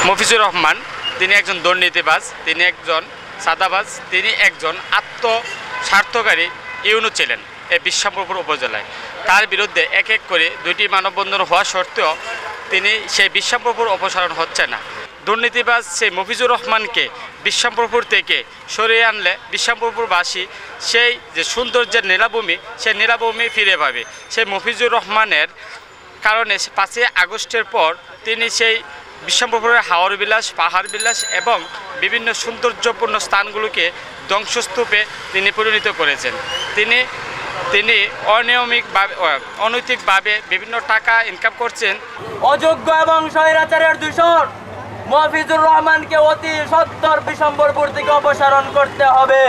মফিজুর রহমান তিনি একজন দুর্নীতিবাজ, তিনি একজন সাদাবাজ, তিনি একজন আত্মস্বার্থকারী ইউনো ছিলেন এই বিশ্বামপুর উপজেলায়। তার বিরুদ্ধে এক এক করে 2টি মানববন্ধন হওয়া সত্ত্বেও তিনি সেই বিশ্বামপুর অপসারণ হচ্ছে না। দুর্নীতিবাজ সেই মফিজুর রহমানকে বিশ্বামপুর থেকে সরিয়ে আনলে বিশ্বামপুরবাসী সেই যে সৌন্দর্যের নীলাভূমি, সেই নীলাভূমি ফিরে পাবে। সেই মফিজুর রহমানের কারণে 5ই আগস্টের পর তিনি সেই বিশ্বামপুরের হাওর বিলাস, পাহাড় বিলাস এবং বিভিন্ন সৌন্দর্যপূর্ণ স্থানগুলোকে ধ্বংসস্তূপে তিনি পরিণত করেছেন। তিনি অনৈতিকভাবে বিভিন্ন টাকা ইনকাম করছেন। অযোগ্য এবং স্বৈরাচারের দূষণ মফিজুর রহমানকে অতি সত্বর বিশ্বামপুর থেকে অপসারণ করতে হবে।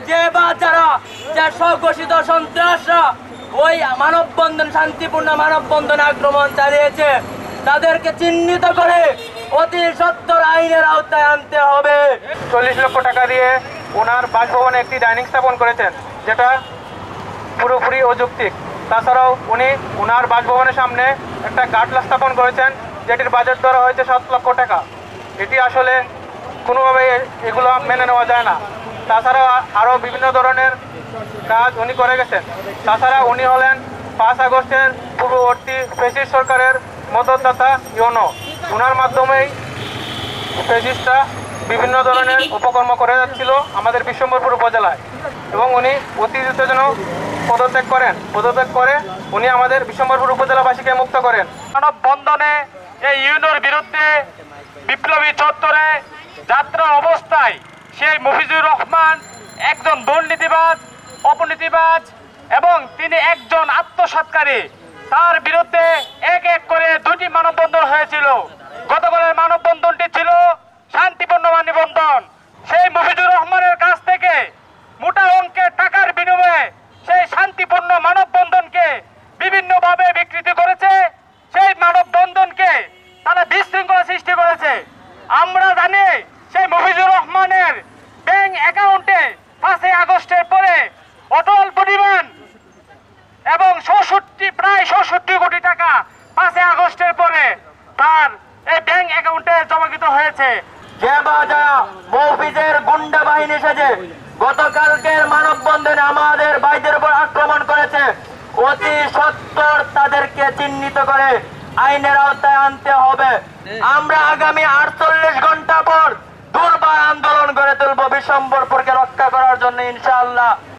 যে বা যারা স্বঘোষিত সন্ত্রাসরা ওই মানববন্ধন, শান্তিপূর্ণ মানববন্ধন আক্রমণ চালিয়েছে, তাদেরকে চিহ্নিত করে অতি সত্বর আইনের আওতায় আনতে হবে। 40 লক্ষ টাকা দিয়ে ওনার বাসভবনে একটি ডাইনিং স্থাপন করেছেন, যেটা পুরোপুরি অযৌক্তিক। তাছাড়াও উনি ওনার বাসভবনের সামনে একটা গাটলা স্থাপন করেছেন, যেটির বাজেট ধরা হয়েছে 7 লক্ষ টাকা। এটি আসলে কোনোভাবেই এগুলো মেনে নেওয়া যায় না। তাছাড়াও আরও বিভিন্ন ধরনের কাজ উনি করে গেছেন। তাছাড়া উনি হলেন 5 আগস্টের পূর্ববর্তী ফ্যাসিস্ট সরকারের মদতদাতা ইউনো। ওনার মাধ্যমেই ফ্যাসিস্টরা বিভিন্ন ধরনের উপকর্ম করে যাচ্ছিল আমাদের বিশ্বামপুর উপজেলায়, এবং উনি অতি দ্রুত যেন পদত্যাগ করে উনি আমাদের বিশ্বামপুর উপজেলাবাসীকে মুক্ত করেন। মানববন্ধনে এই ইউনোর বিরুদ্ধে বিপ্লবী চত্বরে যাত্রা অবস্থায় সেই মফিজুর রহমান একজন দুর্নীতিবাজ, অপনীতিবাজ এবং তিনি একজন আত্মসাৎকারী। তার বিরুদ্ধে এক এক করে 2টি মানববন্ধন হয়েছিল। গতকালের মানববন্ধনটি ছিল শান্তিপূর্ণ মানববন্ধন। সেই মফিজুর রহমানের কাছ থেকে মোটা অঙ্কের টাকার বিনিময়ে সেই শান্তিপূর্ণ মানববন্ধনকে বিভিন্নভাবে বিকৃতি করেছে। সেই মানববন্ধনকে তারা বিশৃঙ্খলা সৃষ্টি করেছে। আমরা জানি সেই মফিজুর রহমানের ব্যাংক অ্যাকাউন্টে 5ই আগস্টের পরে অটল পরিমাণ এবং প্রায় 67 কোটি টাকা 5ই আগস্টের পরে তার এই ব্যাংক অ্যাকাউন্টে জমাকৃত হয়েছে। যে বা যারা মফিজের গুন্ডা বাহিনী সেজে গতকালকের মানববন্ধনে আমাদের ভাইদের উপর আক্রমণ করেছে, অতি সত্বর তাদেরকে চিহ্নিত করে আইনের আওতায় আনতে হবে। আমরা আগামী 48 ঘন্টা পর দুর্বার আন্দোলন গড়ে তুলব বিশ্বামপুরকে রক্ষা করার জন্য, ইনশাআল্লাহ।